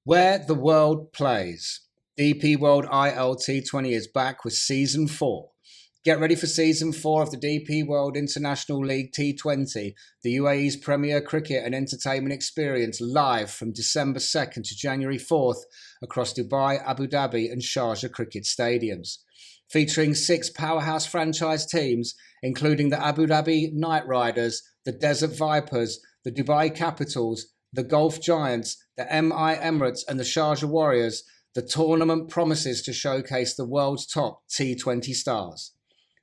Where the world plays. DP World ILT20 is back with Season 4. Get ready for Season 4 of the DP World International League T20, the UAE's premier cricket and entertainment experience, live from December 2nd to January 4th across Dubai, Abu Dhabi and Sharjah Cricket Stadiums. Featuring 6 powerhouse franchise teams, including the Abu Dhabi Knight Riders, the Desert Vipers, the Dubai Capitals, the Gulf Giants, the MI Emirates and the Sharjah Warriors, the tournament promises to showcase the world's top T20 stars.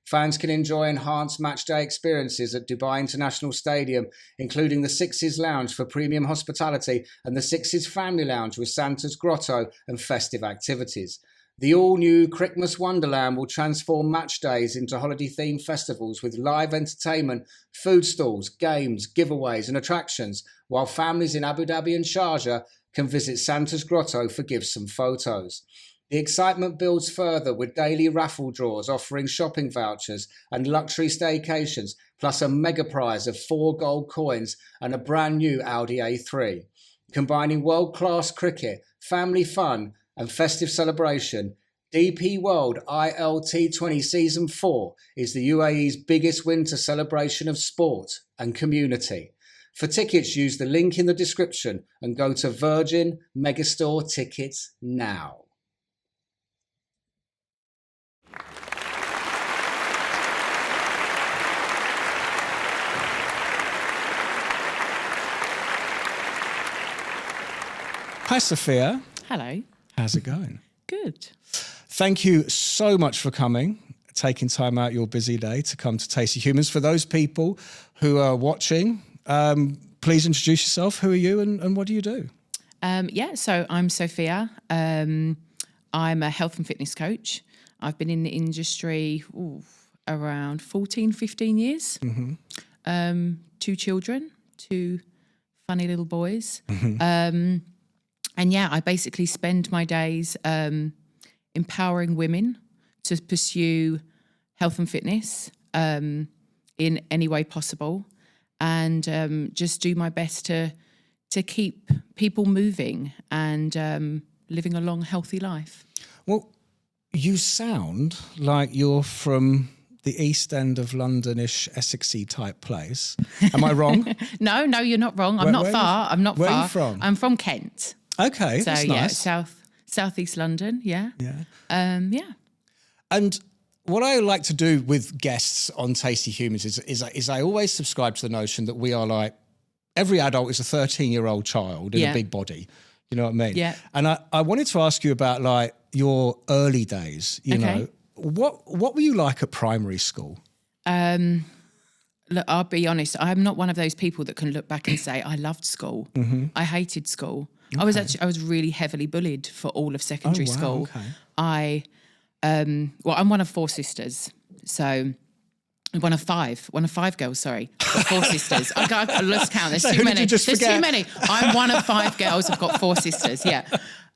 Fans can enjoy enhanced matchday experiences at Dubai International Stadium, including the Sixes Lounge for premium hospitality and the Sixes Family Lounge with Santa's Grotto and festive activities. The all-new Christmas Wonderland will transform match days into holiday-themed festivals with live entertainment, food stalls, games, giveaways and attractions, while families in Abu Dhabi and Sharjah can visit Santa's Grotto for gifts and photos. The excitement builds further with daily raffle draws offering shopping vouchers and luxury staycations, plus a mega prize of 4 gold coins and a brand new Audi A3. Combining world-class cricket, family fun and festive celebration, DP World ILT20 Season 4 is the UAE's biggest winter celebration of sport and community. For tickets, use the link in the description and go to Virgin Megastore Tickets now. Hi, Sophia. Hello. How's it going? Good. Thank you so much for coming, taking time out your busy day to come to Tasty Humans. For those people who are watching, please introduce yourself. Who are you and what do you do? So I'm Sophia. I'm a health and fitness coach. I've been in the industry around 14, 15 years. Mm-hmm. 2 children, 2 funny little boys. Mm-hmm. I basically spend my days empowering women to pursue health and fitness in any way possible, and just do my best to keep people moving and living a long, healthy life. Well, you sound like you're from the East End of Londonish, Essexy type place. Am I wrong? No, you're not wrong. I'm not far. Where are you from? I'm from Kent. Okay, so that's nice. Southeast London. Yeah. And what I like to do with guests on Tasty Humans is I always subscribe to the notion that we are like, every adult is a 13-year-old child in a big body. You know what I mean? Yeah. And I wanted to ask you about like your early days. You know, what were you like at primary school? Look, I'll be honest. I'm not one of those people that can look back and say I loved school. Mm-hmm. I hated school. Okay. I was really heavily bullied for all of secondary school. Okay. I'm one of 4 sisters, so one of five girls. Sorry, got 4 sisters. I lost count. There's too many. There's too many. I'm one of 5 girls. I've got 4 sisters. Yeah,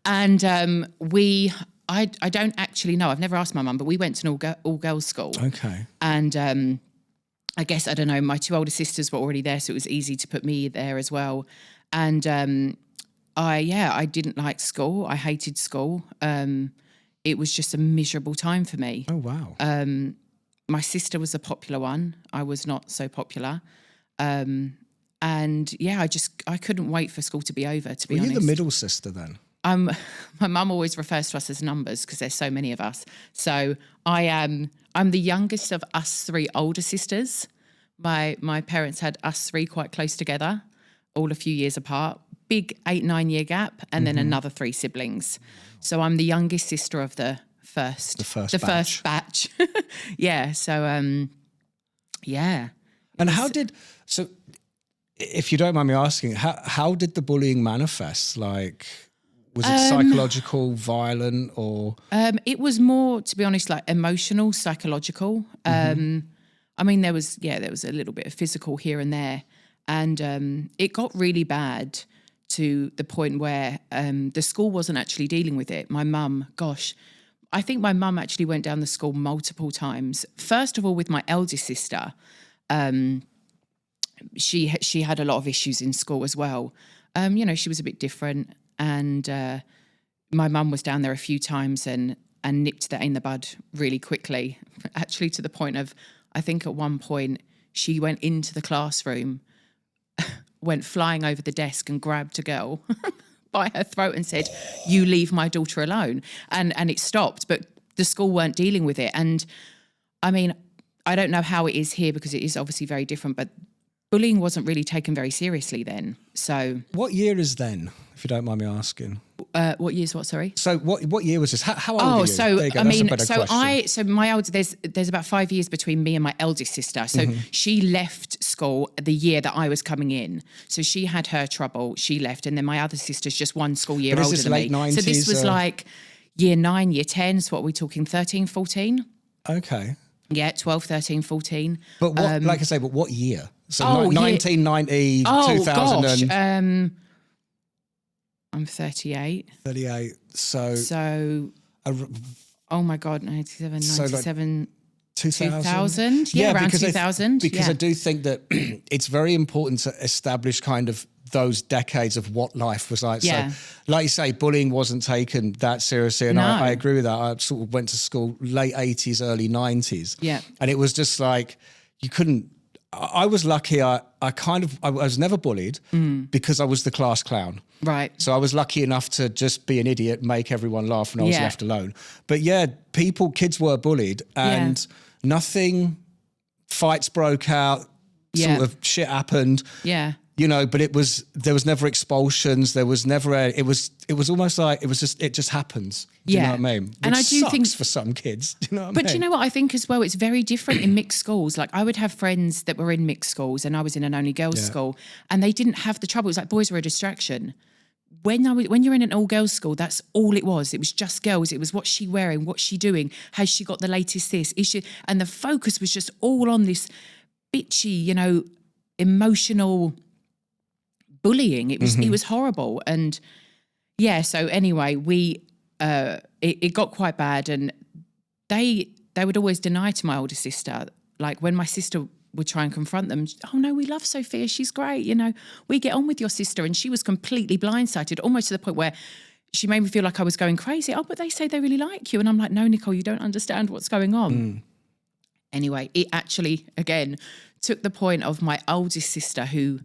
and I don't actually know. I've never asked my mum, but we went to an all girls school. Okay, and I guess I don't know. My 2 older sisters were already there, so it was easy to put me there as well. And I didn't like school. I hated school. It was just a miserable time for me. Oh, wow. My sister was a popular one. I was not so popular. I couldn't wait for school to be over, to be honest. Were you the middle sister then? My mum always refers to us as numbers because there's so many of us. So I'm the youngest of us 3 older sisters. My parents had us 3 quite close together, all a few years apart. Big 8-9 year gap, and then another 3 siblings. So I'm the youngest sister of the first batch. Yeah. So yeah. And if you don't mind me asking, how did the bullying manifest? Like, was it psychological, violent, or? It was more, to be honest, like emotional, psychological. Mm-hmm. I mean, there was a little bit of physical here and there, and it got really bad to the point where the school wasn't actually dealing with it. My mum, I think my mum actually went down the school multiple times. First of all, with my eldest sister, she had a lot of issues in school as well. She was a bit different. and my mum was down there a few times and nipped that in the bud really quickly, actually to the point of, I think at one point she went into the classroom, went flying over the desk and grabbed a girl by her throat and said, "You leave my daughter alone." And it stopped, but the school weren't dealing with it. And I mean, I don't know how it is here because it is obviously very different, but bullying wasn't really taken very seriously then. So what year is then, if you don't mind me asking? What year's what? Sorry. So what year was this? How old are you? So I mean, so my older, there's about 5 years between me and my eldest sister. So she left school the year that I was coming in. So she had her trouble. She left, and then my other sister's just one school year older than me. Late 90s, so this was like year 9, year 10. So what are we talking? 13, 14? Okay. Yeah, 12, 13, 14. But what, like I say, but what year? So 1990, 2000. Gosh. I'm 38. 38. So oh my God, 97, 97, like 2000? 2000. Yeah, around 2000. Because I do think that it's very important to establish kind of those decades of what life was like. Yeah. So, like you say, bullying wasn't taken that seriously. And I agree with that. I sort of went to school late 80s, early 90s. Yeah. And it was just like, you couldn't, I was lucky. I was never bullied because I was the class clown. Right. So I was lucky enough to just be an idiot, make everyone laugh, and I was left alone. But kids were bullied, and nothing, fights broke out, sort of shit happened. Yeah. You know, but there was never expulsions. There was never it was almost like it just happens. Do you know what I mean? And I do think for some kids, do you know what I mean? But do you know what I think as well? It's very different in mixed schools. Like I would have friends that were in mixed schools, and I was in an only girls school, and they didn't have the trouble. It was like boys were a distraction. When you're in an all girls school, that's all it was. It was just girls. It was what's she wearing, what's she doing, has she got the latest this? Is she? And the focus was just all on this bitchy, emotional bullying. It was horrible. And so anyway, it got quite bad, and they would always deny to my older sister, like when my sister would try and confront them, "Oh no, we love Sophia, she's great, we get on with your sister." And she was completely blindsided, almost to the point where she made me feel like I was going crazy. "Oh, but they say they really like you." And I'm like, "No, Nicole, you don't understand what's going on." Anyway, it actually, again, took the point of my oldest sister, who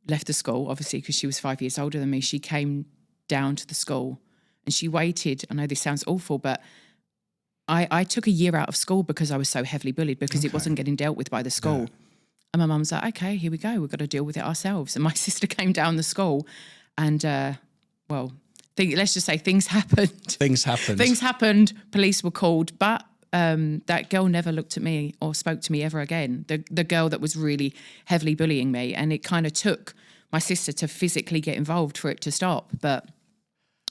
left the school, obviously, because she was 5 years older than me. She came down to the school and she waited. I know this sounds awful, but I took a year out of school because I was so heavily bullied, because it wasn't getting dealt with by the school. And my mum's like, "Okay, here we go. We've got to deal with it ourselves." And my sister came down the school, and let's just say things happened. Things happened. Police were called, but that girl never looked at me or spoke to me ever again. The girl that was really heavily bullying me, and it kind of took my sister to physically get involved for it to stop. But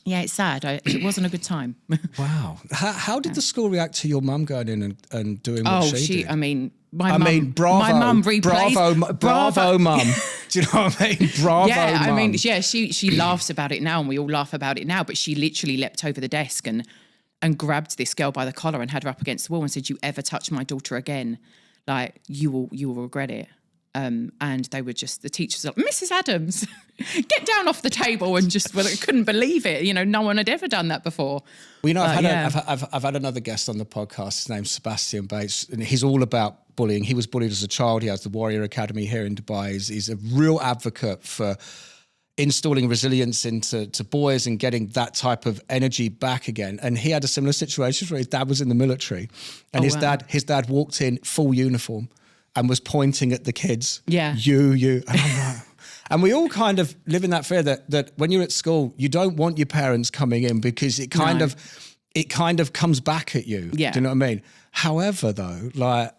yeah, it's sad. It wasn't a good time. Wow. How did the school react to your mum going in and doing what she did? I mean, bravo. My mum replayed. Bravo, mum. Do you know what I mean? Bravo, yeah, mum. I mean, she laughs about it now, and we all laugh about it now, but she literally leapt over the desk and grabbed this girl by the collar and had her up against the wall and said, "You ever touch my daughter again, like you will regret it." And they were just, the teachers were like, "Mrs. Adams, get down off the table," and just couldn't believe it. No one had ever done that before. Well, I've had another guest on the podcast. His name's Sebastian Bates, and he's all about bullying. He was bullied as a child. He has the Warrior Academy here in Dubai. He's a real advocate for installing resilience into boys and getting that type of energy back again. And he had a similar situation where his dad was in the military, and his dad walked in full uniform and was pointing at the kids. Yeah. You. And I'm like, and we all kind of live in that fear that when you're at school, you don't want your parents coming in, because it kind of comes back at you. Yeah. Do you know what I mean? However, though, like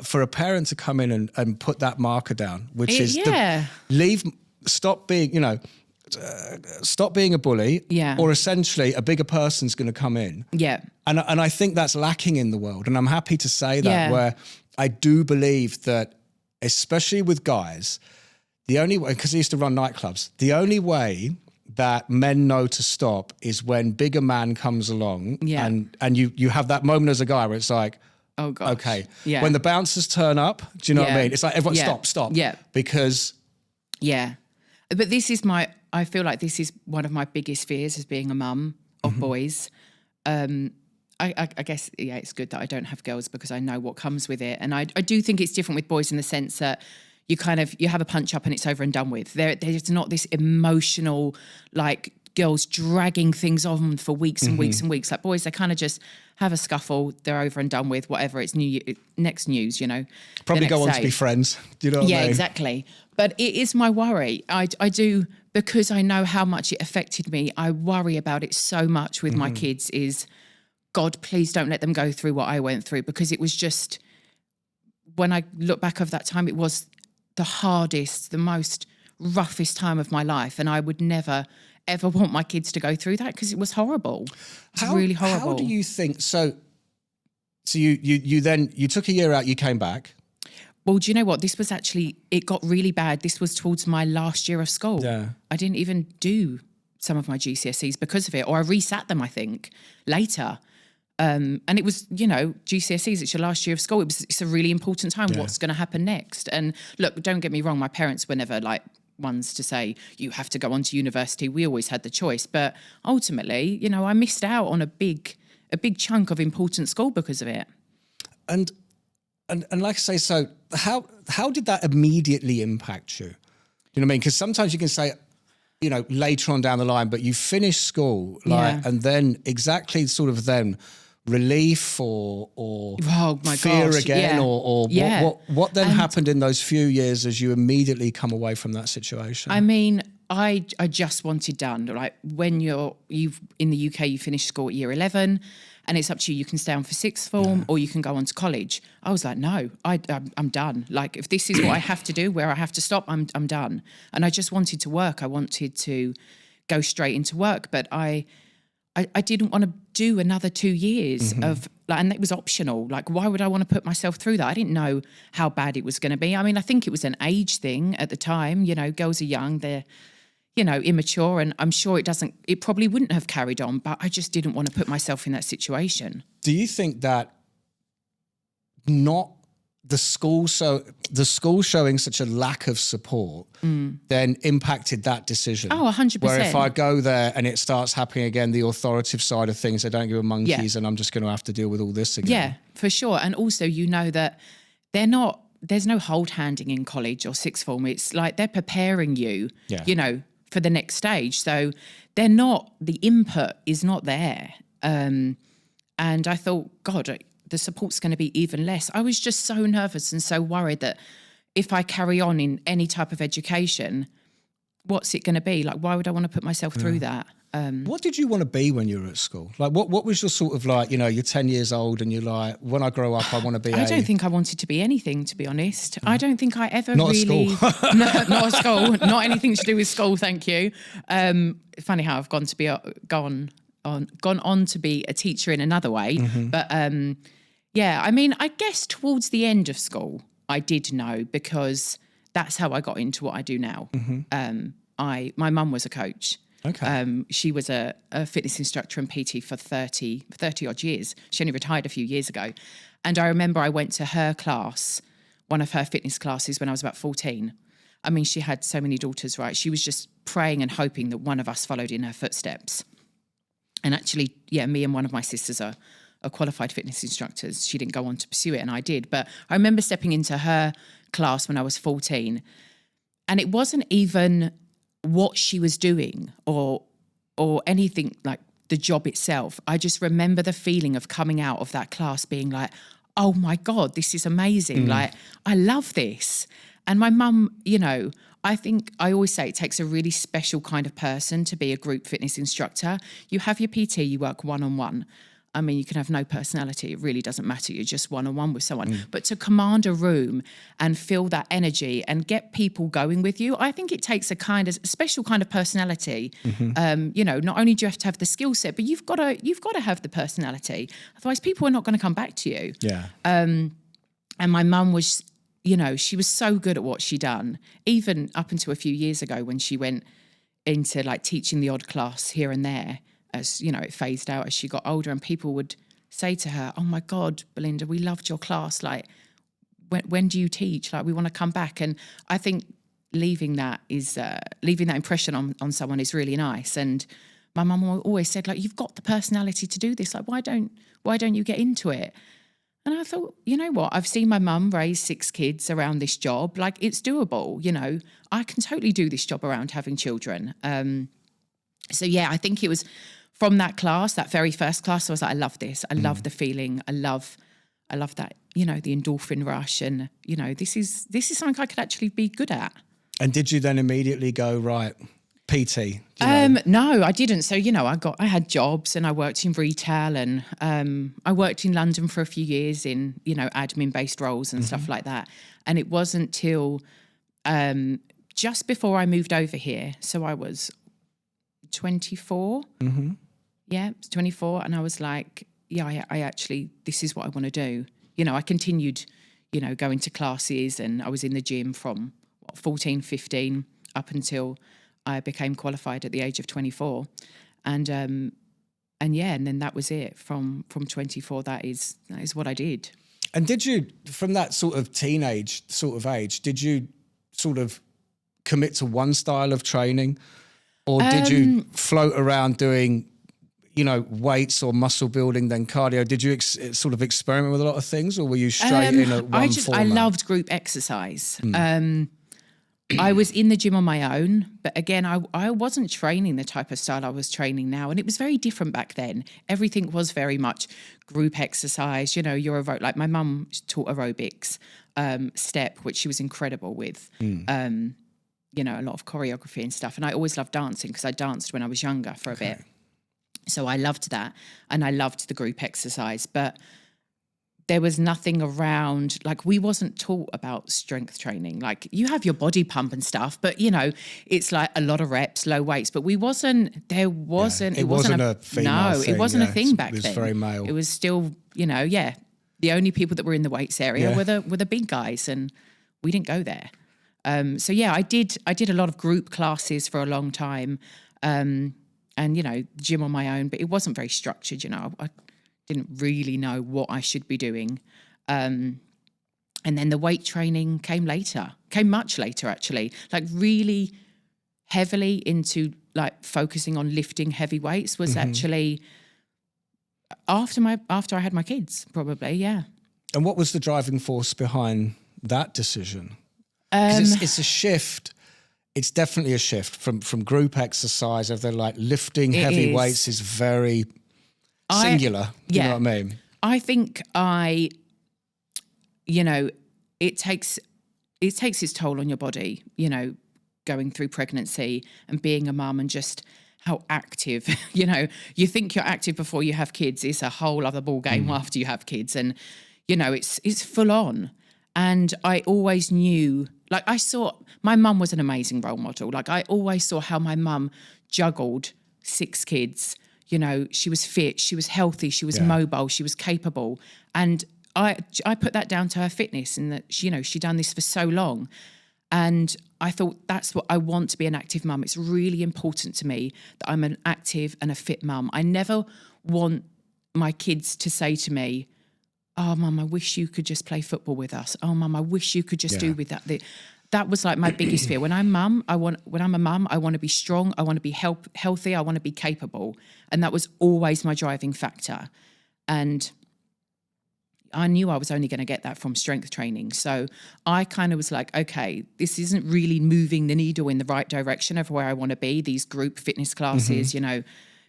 for a parent to come in and put that marker down, which is stop being, stop being a bully, or essentially a bigger person's going to come in. Yeah. And I think that's lacking in the world. And I'm happy to say that, where I do believe that, especially with guys, the only way, because I used to run nightclubs, the only way that men know to stop is when bigger man comes along, and you have that moment as a guy where it's like, oh gosh, okay. Yeah. When the bouncers turn up, do you know what I mean? It's like, everyone stop. Yeah. Because... Yeah. But this is my I feel like this is one of my biggest fears as being a mum of boys. I guess, yeah, it's good that I don't have girls because I know what comes with it. And I do think it's different with boys in the sense that you have a punch up and it's over and done with. There's not this emotional, like, girls dragging things on for weeks and weeks and weeks. Like boys, they kind of just have a scuffle, they're over and done with, whatever, it's next news, you know. Probably go on to be friends. Do you know what I mean? Yeah, exactly. But it is my worry. I do, because I know how much it affected me, I worry about it so much with my kids is, God, please don't let them go through what I went through, because it was just, when I look back over that time, it was the hardest, the most roughest time of my life. And I would never, ever want my kids to go through that because it was horrible. It's really horrible. How do you think, so you took a year out, you came back. Well, do you know what? This was actually, it got really bad. This was towards my last year of school. Yeah. I didn't even do some of my GCSEs because of it, or I resat them, I think, later. And it was, you know, GCSEs, it's your last year of school. It's a really important time. Yeah. What's going to happen next? And look, don't get me wrong. My parents were never like ones to say, you have to go on to university. We always had the choice. But ultimately, you know, I missed out on a big chunk of important school because of it. And like I say, so how did that immediately impact you? You know what I mean? Because sometimes you can say, you know, later on down the line, but you finish school, like, and then exactly sort of then relief or oh my fear gosh, again, yeah. or what then happened in those few years as you immediately come away from that situation? I mean, I just wanted done. Like when you've in the UK, you finish school at year 11, and it's up to you. You can stay on for sixth form, or you can go on to college. I was like, no, I'm done. Like if this is what I have to do, where I have to stop, I'm done. And I just wanted to work. I wanted to go straight into work, but I didn't want to do another 2 years of, like, and it was optional. Like, why would I want to put myself through that? I didn't know how bad it was going to be. I mean, I think it was an age thing at the time. You know, girls are young, they're, you know, immature, and I'm sure it probably wouldn't have carried on, but I just didn't want to put myself in that situation. Do you think that not the school showing such a lack of support then impacted that decision? Oh, 100%. Where if I go there and it starts happening again, the authoritative side of things, they don't give a monkeys, and I'm just going to have to deal with all this again. Yeah, for sure. And also, you know that there's no hold handing in college or sixth form. It's like they're preparing you, you know, for the next stage. So the input is not there. And I thought, God, the support's going to be even less. I was just so nervous and so worried that if I carry on in any type of education, what's it going to be? Like, why would I want to put myself through that? What did you want to be when you were at school? Like, what was your sort of like, you know, you're 10 years old and you're like, when I grow up, I want to be I don't think I wanted to be anything, to be honest. I don't think I ever not really... At school. No, not at school. Not anything to do with school, thank you. Funny how I've gone on to be a teacher in another way. But yeah, I mean, I guess towards the end of school, I did know, because that's how I got into what I do now. My mum was a coach. Okay. She was a fitness instructor and PT for 30 odd years. She only retired a few years ago. And I remember I went to her class, one of her fitness classes, when I was about 14. I mean, she had so many daughters, right? She was just praying and hoping that one of us followed in her footsteps. And actually, yeah, me and one of my sisters are qualified fitness instructors. She didn't go on to pursue it, and I did. But I remember stepping into her class when I was 14, and it wasn't even what she was doing or anything like the job itself. I just remember the feeling of coming out of that class being like, oh my God, this is amazing. Like, I love this. And my mum, you know, I think I always say it takes a really special kind of person to be a group fitness instructor. You have your PT, you work one-on-one. I mean, you can have no personality. It really doesn't matter. You're just one-on-one with someone. But to command a room and feel that energy and get people going with you, I think it takes a special kind of personality. You know, not only do you have to have the skill set, but you've got to have the personality. Otherwise, people are not going to come back to you. Yeah. And my mum was, you know, she was so good at what she done, even up until a few years ago when she went into like teaching the odd class here and there. As you know, it phased out as she got older, and people would say to her, oh my God, Belinda, we loved your class. Like, when do you teach? Like, we want to come back. And I think leaving that impression on someone is really nice. And my mum always said, like, you've got the personality to do this. Like, why don't you get into it? And I thought, you know what? I've seen my mum raise 6 kids around this job. Like, it's doable. You know, I can totally do this job around having children. So yeah, I think it was from that class, that very first class, I was like, I love this. I love the feeling. I love that, you know, the endorphin rush, and, you know, this is something I could actually be good at. And did you then immediately go, right, PT? No, I didn't. So, you know, I had jobs, and I worked in retail, and I worked in London for a few years in, you know, admin-based roles and stuff like that. And it wasn't till just before I moved over here. So I was 24. Yeah, 24. And I was like, yeah, I actually, this is what I want to do. You know, I continued, you know, going to classes, and I was in the gym from 14, 15 up until I became qualified at the age of 24. And yeah, and then that was it. From 24, that is what I did. And did you, from that sort of teenage sort of age, did you sort of commit to one style of training, or did you float around doing, you know, weights or muscle building, then cardio? Did you sort of experiment with a lot of things, or were you straight in at one format? I loved group exercise. I was in the gym on my own, but again, I wasn't training the type of style I was training now, and it was very different back then. Everything was very much group exercise. You know, like my mum taught aerobics, step, which she was incredible with. You know, a lot of choreography and stuff. And I always loved dancing because I danced when I was younger for a bit. So I loved that, and I loved the group exercise, but there was nothing around, like, we wasn't taught about strength training. Like, you have your body pump and stuff, but, you know, it's like a lot of reps, low weights, but it wasn't a female thing. It wasn't a thing back then. It was very male. It was still, you know, the only people that were in the weights area were the big guys, and we didn't go there. So yeah, I did a lot of group classes for a long time, and, you know, gym on my own, but it wasn't very structured. You know, I didn't really know what I should be doing. And then the weight training came much later, actually, like really heavily into like focusing on lifting heavy weights was actually after I had my kids, probably. Yeah. And what was the driving force behind that decision? Because it's a shift. It's definitely a shift from group exercise. If they're like lifting heavy weights is very singular. Do you know what I mean? I think you know, it takes its toll on your body, you know, going through pregnancy and being a mum, and just how active, you know, you think you're active before you have kids. It's a whole other ball game after you have kids. And, you know, it's full on. And I always knew, like, I saw, my mum was an amazing role model. Like, I always saw how my mum juggled 6 kids. You know, she was fit, she was healthy, she was mobile, she was capable. And I put that down to her fitness, and that, you know, she'd done this for so long. And I thought, that's what I want to be, an active mum. It's really important to me that I'm an active and a fit mum. I never want my kids to say to me, oh, Mum, I wish you could just play football with us. Oh, Mum, I wish you could just do with that. That was like my biggest fear. When I'm a mum, I want to be strong. I want to be healthy. I want to be capable. And that was always my driving factor. And I knew I was only going to get that from strength training. So I kind of was like, okay, this isn't really moving the needle in the right direction of where I want to be. These group fitness classes, you know,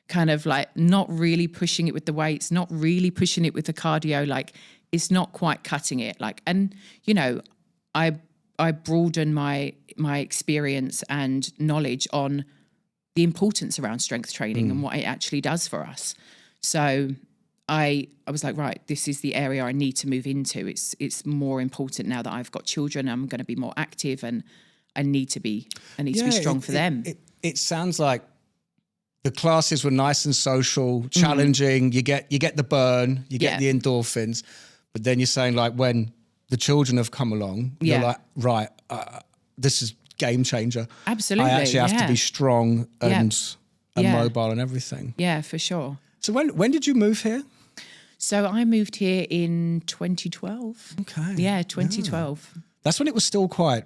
kind of like not really pushing it with the weights, not really pushing it with the cardio. Like, it's not quite cutting it. Like, and, you know, I broaden my experience and knowledge on the importance around strength training and what it actually does for us. So I was like, right, this is the area I need to move into. It's more important now that I've got children. I'm going to be more active, and I need to be strong for them. It sounds like the classes were nice and social, challenging. You get the burn, you get the endorphins, but then you're saying, like, when the children have come along, you're like, right, this is game changer. Absolutely. I actually have to be strong and mobile and everything. Yeah, for sure. So when did you move here? So I moved here in 2012. Okay. Yeah, 2012. That's when it was still quite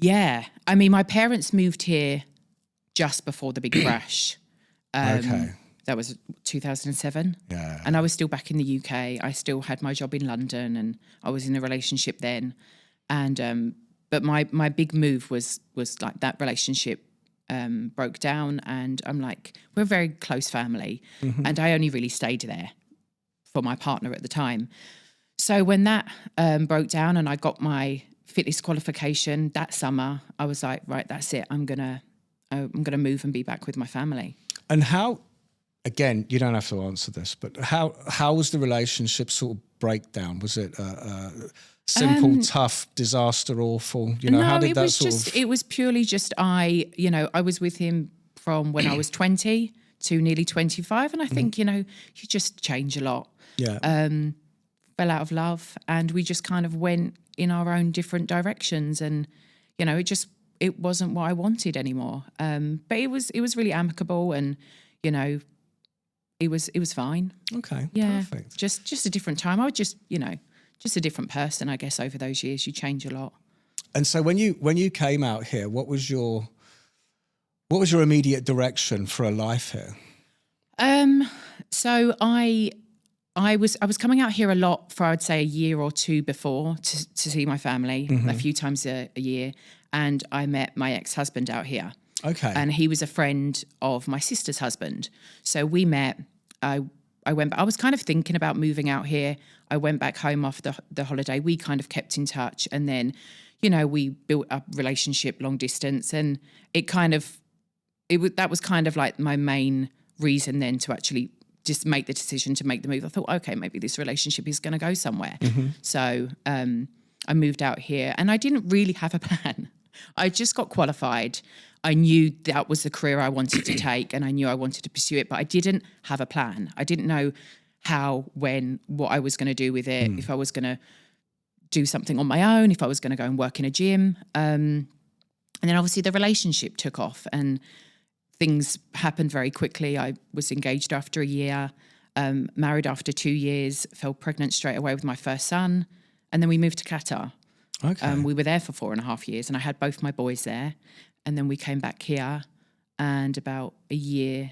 Yeah. I mean, my parents moved here just before the big crash. Okay. That was 2007. Yeah. And I was still back in the UK. I still had my job in London and I was in a relationship then. And but my big move was like that relationship broke down, and I'm like, we're a very close family. And I only really stayed there for my partner at the time. So when that broke down and I got my fitness qualification that summer, I was like, right, that's it. I'm gonna move and be back with my family. And how, again, you don't have to answer this, but how was the relationship sort of breakdown? Was it simple, tough, disaster, awful? You know, no, how did it that was sort just, of... it was purely just I was with him from when I was 20 to nearly 25. And I think, you just change a lot. Yeah. Fell out of love and we just kind of went in our own different directions. And, it wasn't what I wanted anymore. But it was really amicable and, it was fine. Okay, yeah, perfect. Just a different time. I would just a different person, I guess, over those years. You change a lot. And so when you came out here, what was your immediate direction for a life here? So I was coming out here a lot for, I would say, a year or two before to see my family a few times a year. And I met my ex-husband out here. Okay. And he was a friend of my sister's husband. So we met. I went. I was kind of thinking about moving out here. I went back home after the holiday. We kind of kept in touch, and then, we built a relationship long distance, and that was kind of like my main reason then to actually just make the decision to make the move. I thought, okay, maybe this relationship is going to go somewhere. So I moved out here, and I didn't really have a plan. I just got qualified. I knew that was the career I wanted to take, and I knew I wanted to pursue it, but I didn't have a plan. I didn't know how, when, what I was going to do with it, if I was going to do something on my own, if I was going to go and work in a gym. And then obviously the relationship took off and things happened very quickly. I was engaged after a year, married after 2 years, fell pregnant straight away with my first son, and then we moved to Qatar. Okay. We were there for 4.5 years, and I had both my boys there. And then we came back here, and about a year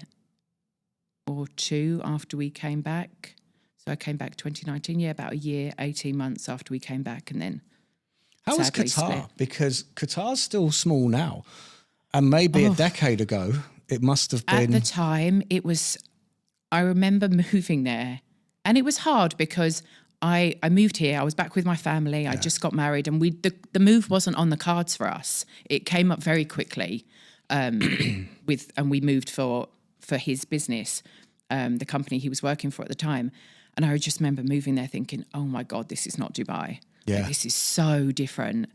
or two after we came back, so I came back 2019, about a year, 18 months after we came back, and then how was Qatar? Split. Because Qatar's still small now, and maybe a decade ago, it must have been... At the time, it was... I remember moving there, and it was hard because... I moved here. I was back with my family. I just got married, and the move wasn't on the cards for us. It came up very quickly, and we moved for his business, the company he was working for at the time. And I just remember moving there thinking, "Oh my God, this is not Dubai. Yeah, this is so different."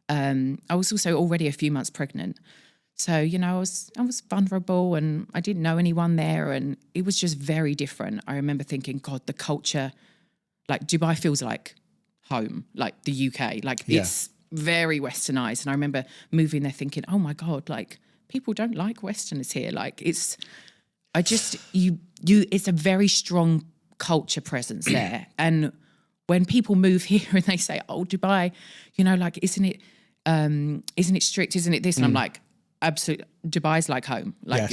I was also already a few months pregnant, so I was vulnerable, and I didn't know anyone there, and it was just very different. I remember thinking, "God, the culture." Like Dubai feels like home, like the UK. Like it's very westernized. And I remember moving there thinking, oh my God, like people don't like Westerners here. Like it's a very strong culture presence there. And when people move here and they say, oh, Dubai, like, isn't it strict? Isn't it this? And I'm like, absolutely. Dubai's like home. Like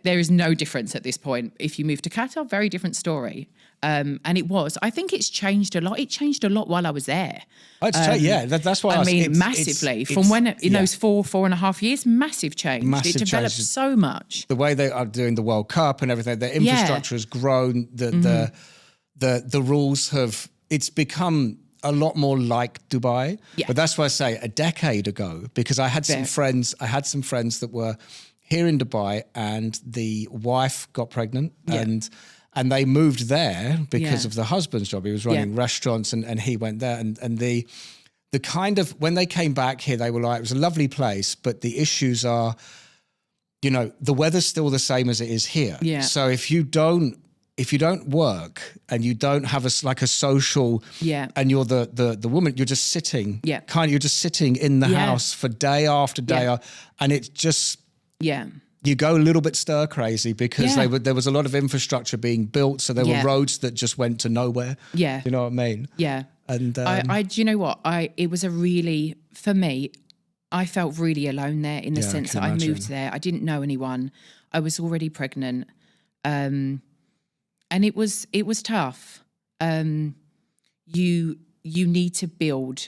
there is no difference at this point. If you move to Qatar, very different story. And I think it's changed a lot. It changed a lot while I was there. I'd say, that's why massively. From when in those 4.5 years, massive change. It developed so much. The way they are doing the World Cup and everything, the infrastructure has grown. The rules have. It's become a lot more like Dubai. Yeah. But that's why I say a decade ago, because I had some friends that were here in Dubai, and the wife got pregnant and they moved there because of the husband's job. He was running restaurants and he went there. And the kind of, when they came back here, they were like, it was a lovely place, but the issues are, the weather's still the same as it is here. Yeah. So if you don't work and you don't have a social, and you're the woman, you're just sitting, you're just sitting in the house for day after day, and it's just, you go a little bit stir crazy because there was a lot of infrastructure being built, so there were roads that just went to nowhere. Yeah, you know what I mean? Yeah, and do you know what? It was a really, for me, I felt really alone there in the sense that I moved there. I didn't know anyone. I was already pregnant. And it was tough. You need to build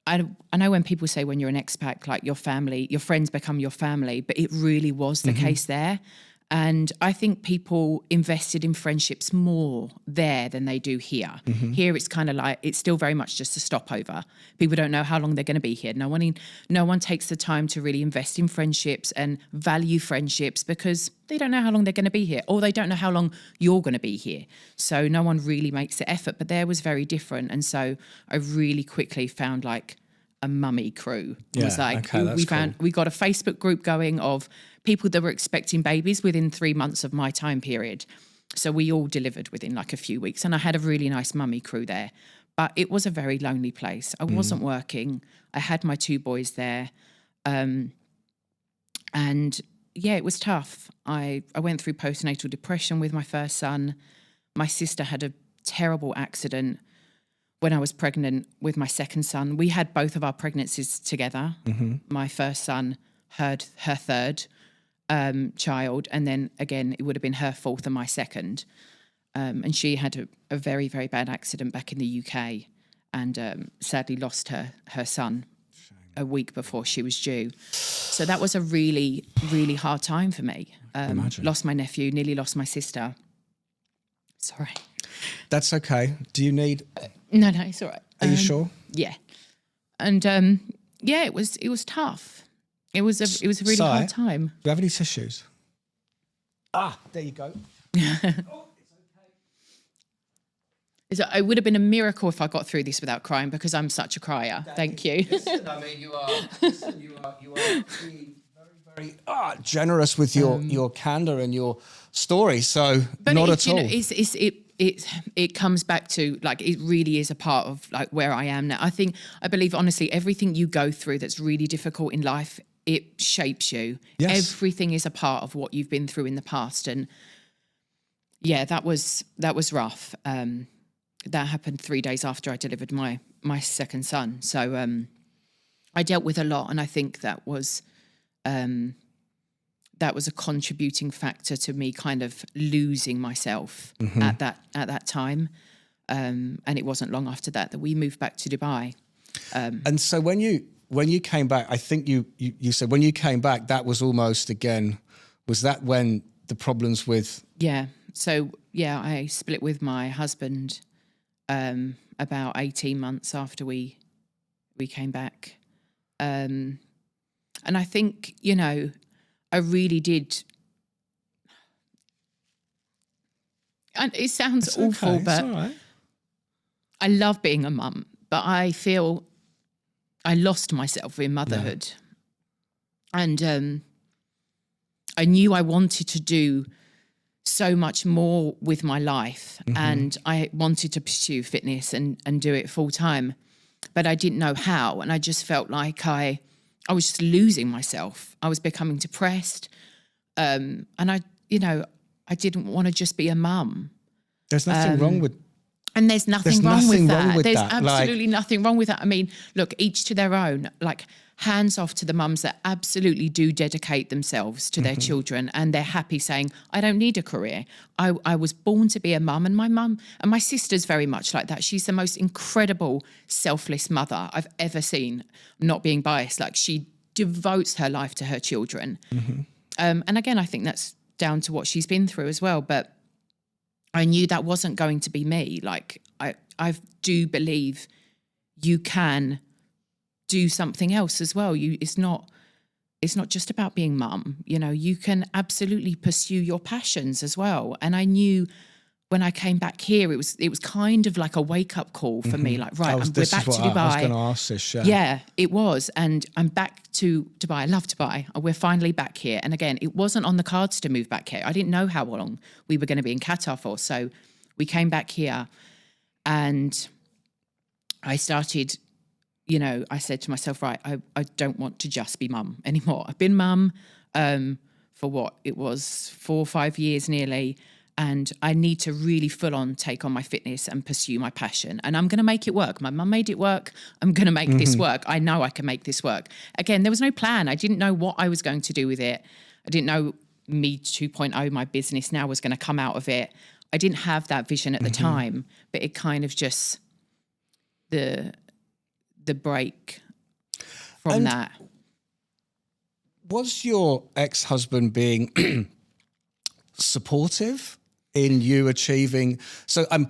I know when people say when you're an expat, like your family, your friends become your family, but it really was the case there. And I think people invested in friendships more there than they do here. Here, it's kind of like, it's still very much just a stopover. People don't know how long they're going to be here. No one takes the time to really invest in friendships and value friendships because they don't know how long they're going to be here, or they don't know how long you're going to be here. So no one really makes the effort, but there was very different. And so I really quickly found like a mummy crew. It was like, we got a Facebook group going of people that were expecting babies within 3 months of my time period. So we all delivered within like a few weeks, and I had a really nice mummy crew there. But it was a very lonely place. I wasn't working. I had my 2 boys there. And yeah, it was tough. I went through postnatal depression with my first son. My sister had a terrible accident when I was pregnant with my second son. We had both of our pregnancies together. My first son had her third child, and then again, it would have been her fourth and my second. And she had a very, very bad accident back in the UK and sadly lost her son a week before she was due. So that was a really, really hard time for me. Lost my nephew, nearly lost my sister. Sorry. That's okay. Do you need... No, it's all right. Are you sure? Yeah. And yeah, it was tough. It was a really hard time. Do you have any tissues? There you go. It's okay. It would have been a miracle if I got through this without crying because I'm such a crier. Thank you. Listen, I mean, you are being very, very generous with your candor and your story. So but not at all. It comes back to like it really is a part of like where I am now. I believe honestly everything you go through that's really difficult in life, it shapes you. Yes. Everything is a part of what you've been through in the past, and yeah, that was rough. That happened 3 days after I delivered my second son. So I dealt with a lot, and I think that was a contributing factor to me kind of losing myself at that time. And it wasn't long after that we moved back to Dubai. And so when you came back, I think you said when you came back, that was almost again, was that when the problems with... Yeah. So, yeah, I split with my husband about 18 months after we came back. And I think, I really did. And it sounds awful, but all right. I love being a mum, but I feel I lost myself in motherhood. Yeah. And I knew I wanted to do so much more with my life, and I wanted to pursue fitness and do it full time, but I didn't know how. And I just felt like I was just losing myself. I was becoming depressed. And I didn't want to just be a mum. There's nothing wrong with... And there's nothing wrong with that. There's absolutely nothing wrong with that. I mean, look, each to their own. Like, hands off to the mums that absolutely do dedicate themselves to their children, and they're happy saying, I don't need a career. I was born to be a mum, and my sister's very much like that. She's the most incredible, selfless mother I've ever seen, not being biased. Like, she devotes her life to her children. And again, I think that's down to what she's been through as well. But I knew that wasn't going to be me. Like, I do believe you can do something else as well. It's not just about being mum. You can absolutely pursue your passions as well. And I knew when I came back here, it was kind of like a wake up call for me. Like, right, we're back to Dubai. I was going to ask this. Yeah, it was. And I'm back to Dubai. I love Dubai. We're finally back here. And again, it wasn't on the cards to move back here. I didn't know how long we were going to be in Qatar for. So we came back here, and I started, I said to myself, right, I don't want to just be mum anymore. I've been mum for what? It was 4 or 5 years nearly. and I need to really full on take on my fitness and pursue my passion. And I'm going to make it work. My mum made it work. I'm going to make this work. I know I can make this work. Again, there was no plan. I didn't know what I was going to do with it. I didn't know Me 2.0, my business now, was going to come out of it. I didn't have that vision at the time, but it kind of just, the break from that. Was your ex-husband being supportive in you achieving? So like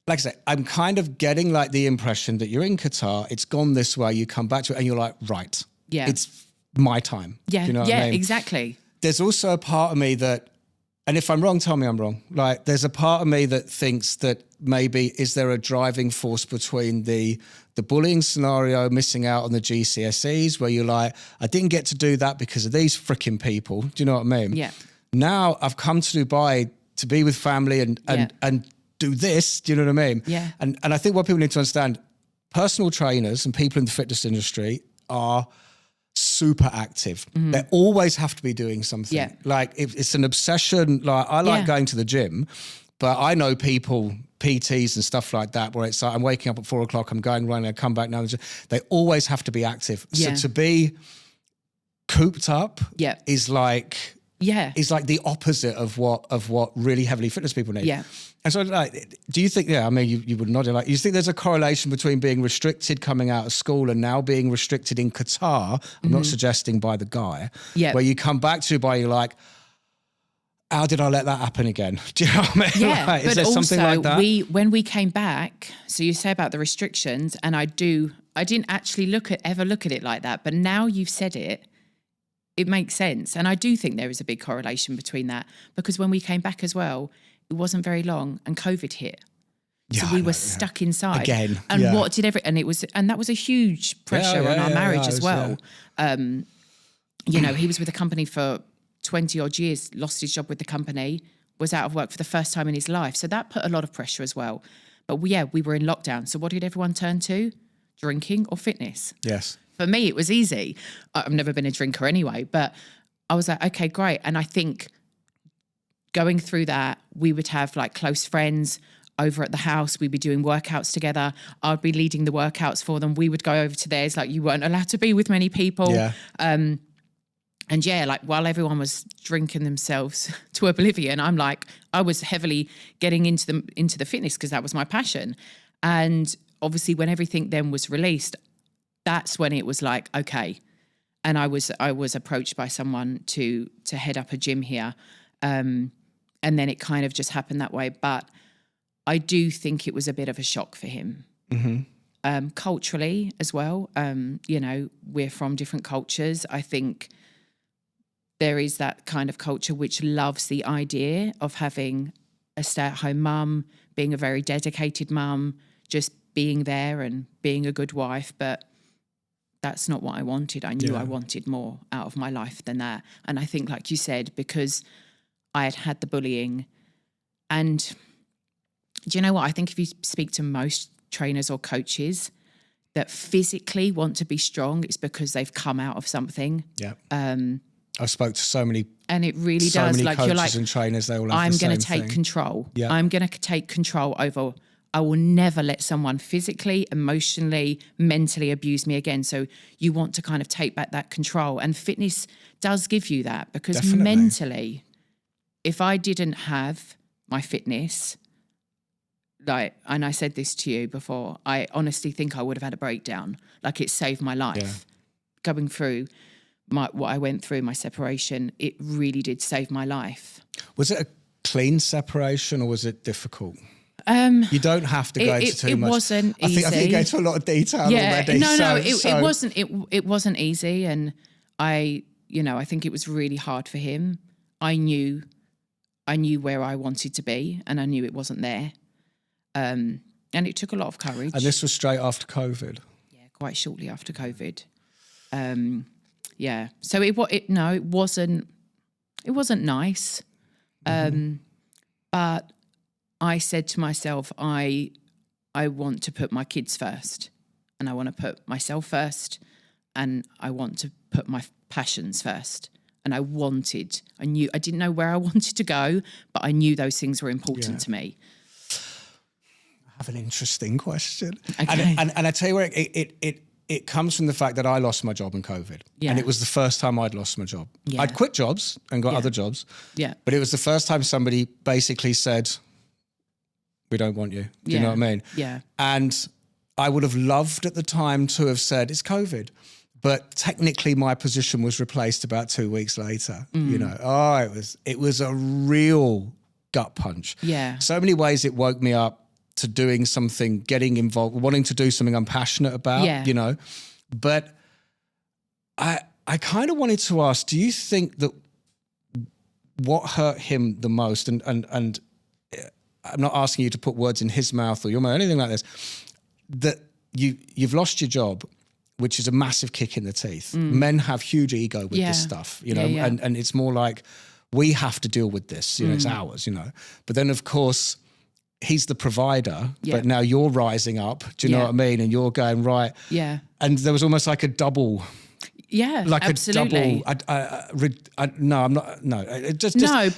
I say, I'm kind of getting like the impression that you're in Qatar, it's gone this way, you come back to it and you're like, right, it's my time. Yeah, you know what I mean? Exactly. There's also a part of me that, and if I'm wrong, tell me I'm wrong. Like, there's a part of me that thinks that maybe, is there a driving force between the bullying scenario, missing out on the GCSEs, where you're like, I didn't get to do that because of these freaking people. Do you know what I mean? Yeah. Now I've come to Dubai to be with family and do this. Do you know what I mean? Yeah. And I think what people need to understand, personal trainers and people in the fitness industry are super active. They always have to be doing something. Yeah. Like, it's an obsession. Like, I like going to the gym, but I know people, PTs and stuff like that, where it's like, I'm waking up at 4 o'clock, I'm going running, I come back now. They always have to be active. Yeah. So to be cooped up is like the opposite of what really heavily fitness people need. Yeah. And so, like, do you think? Yeah, I mean, you would nod. Like, you think there's a correlation between being restricted coming out of school and now being restricted in Qatar? I'm not suggesting by the guy. Yeah. Where you come back to Dubai, you're like, how did I let that happen again? Do you know what I mean? Yeah, like, but is there also something like that? when we came back, so you say about the restrictions, and I didn't actually ever look at it like that, but now you've said it, it makes sense. And I do think there is a big correlation between that, because when we came back as well, it wasn't very long and COVID hit. So we were stuck inside again. And what did and that was a huge pressure on our marriage as well. You know, he was with the company for 20 odd years, lost his job with the company, was out of work for the first time in his life. So that put a lot of pressure as well. But we were in lockdown. So what did everyone turn to? Drinking or fitness? Yes. For me, it was easy. I've never been a drinker anyway, but I was like, okay, great. And I think going through that, we would have like close friends over at the house. We'd be doing workouts together. I'd be leading the workouts for them. We would go over to theirs. Like, you weren't allowed to be with many people. Yeah. And like, while everyone was drinking themselves to oblivion, I was heavily getting into the fitness because that was my passion. And obviously when everything then was released, that's when it was like, okay. And I was approached by someone to head up a gym here. And then it kind of just happened that way. But I do think it was a bit of a shock for him. Culturally as well. You know, we're from different cultures. I think there is that kind of culture which loves the idea of having a stay-at-home mum, being a very dedicated mum, just being there and being a good wife. But that's not what I wanted. I knew I wanted more out of my life than that. And I think, like you said, because I had the bullying, and do you know what? I think if you speak to most trainers or coaches that physically want to be strong, it's because they've come out of something. Yeah. I spoke to so many, and it really so does. many Like, coaches you're like, and trainers. They all have I'm the going same to take thing. control. Yeah. I'm going to take control over. I will never let someone physically, emotionally, mentally abuse me again. So you want to kind of take back that control, and fitness does give you that, because Definitely. mentally, if I didn't have my fitness, like, and I said this to you before, I honestly think I would have had a breakdown. Like, it saved my life. Yeah. Going through what I went through, my separation, it really did save my life. Was it a clean separation or was it difficult? You don't have to go into too much. It wasn't easy. I think you go into a lot of detail already. It wasn't easy, and I think it was really hard for him. I knew where I wanted to be, and I knew it wasn't there. And it took a lot of courage. And this was straight after COVID. Yeah, quite shortly after COVID. Yeah. So it wasn't nice. But I said to myself, I want to put my kids first, and I want to put myself first, and I want to put my passions first. and I didn't know where I wanted to go, but I knew those things were important to me. I have an interesting question. Okay. And I tell you where it comes from the fact that I lost my job in COVID. Yeah. And it was the first time I'd lost my job. Yeah. I'd quit jobs and got other jobs. Yeah. But it was the first time somebody basically said, we don't want you. Do you know what I mean? Yeah. And I would have loved at the time to have said, it's COVID. But technically my position was replaced about 2 weeks later. You know, it was a real gut punch. Yeah. So many ways it woke me up to doing something, getting involved, wanting to do something I'm passionate about, you know. But I kind of wanted to ask, do you think that what hurt him the most, and I'm not asking you to put words in his mouth or your mouth, anything like this, that you've lost your job, which is a massive kick in the teeth. Men have huge ego with this stuff, you know, and it's more like, we have to deal with this, you know, it's ours, you know. But then, of course, he's the provider, but now you're rising up, do you know what I mean? And you're going, right. Yeah. And there was almost like a double... Yeah, like absolutely. a double. No, I'm not. No,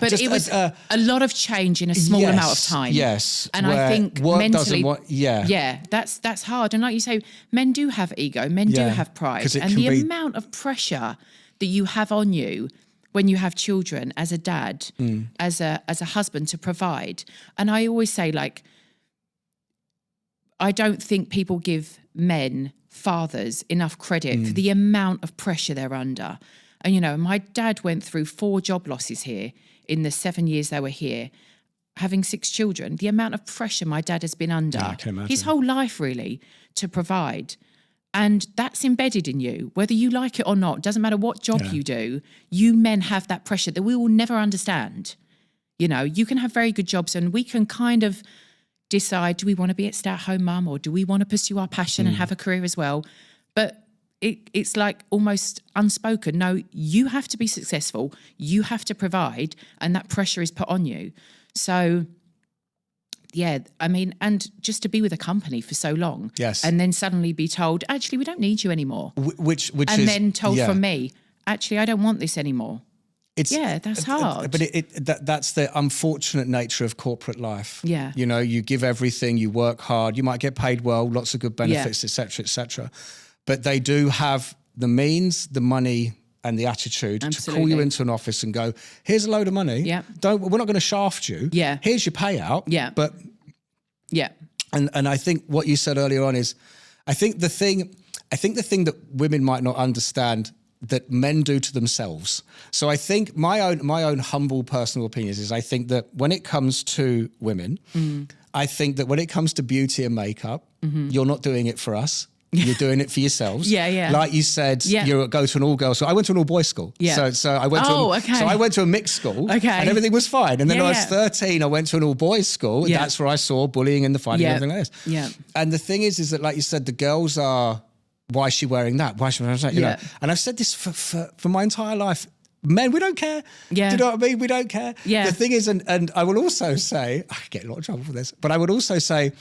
but it was a lot of change in a small amount of time. Yes, and I think mentally, yeah, that's hard. And like you say, men do have ego, men do have pride, and the amount of pressure that you have on you when you have children, as a dad, as a husband, to provide. And I always say, like, I don't think people give men, fathers, enough credit for the amount of pressure they're under. And, you know, my dad went through 4 job losses here in the 7 years they were here, having 6 children. The amount of pressure my dad has been under, I can imagine. his whole life really, to provide. And that's embedded in you, whether you like it or not. Doesn't matter what job you do, you men have that pressure that we will never understand. You know, you can have very good jobs and we can kind of decide, do we want to be a stay-at-home mum, or do we want to pursue our passion and have a career as well? But it's like almost unspoken. No, you have to be successful. You have to provide, and that pressure is put on you. So, yeah, I mean, and just to be with a company for so long, and then suddenly be told, actually, we don't need you anymore. Which and is, then told from me, actually, I don't want this anymore. That's hard. But that's the unfortunate nature of corporate life. Yeah. You know, you give everything, you work hard, you might get paid well, lots of good benefits, et cetera, but they do have the means, the money, and the attitude to call you into an office and go, here's a load of money. Yeah. We're not going to shaft you. Yeah. Here's your payout. Yeah. But and I think what you said earlier on is, I think the thing that women might not understand that men do to themselves. So I think my own humble personal opinions is, I think that when it comes to women, I think that when it comes to beauty and makeup, you're not doing it for us. You're doing it for yourselves. Like you said, you go to an all-girls school. I went to an all-boys school. So I went so I went to a mixed school and everything was fine. And then when I was 13, I went to an all-boys school. And that's where I saw bullying and the fighting and everything like this. And the thing is that, like you said, the girls are, why is she wearing that? Why is she wearing that? You know? And I've said this for my entire life. Men, we don't care. Do you know what I mean? We don't care. The thing is, and I will also say, I get in a lot of trouble for this, but I would also say,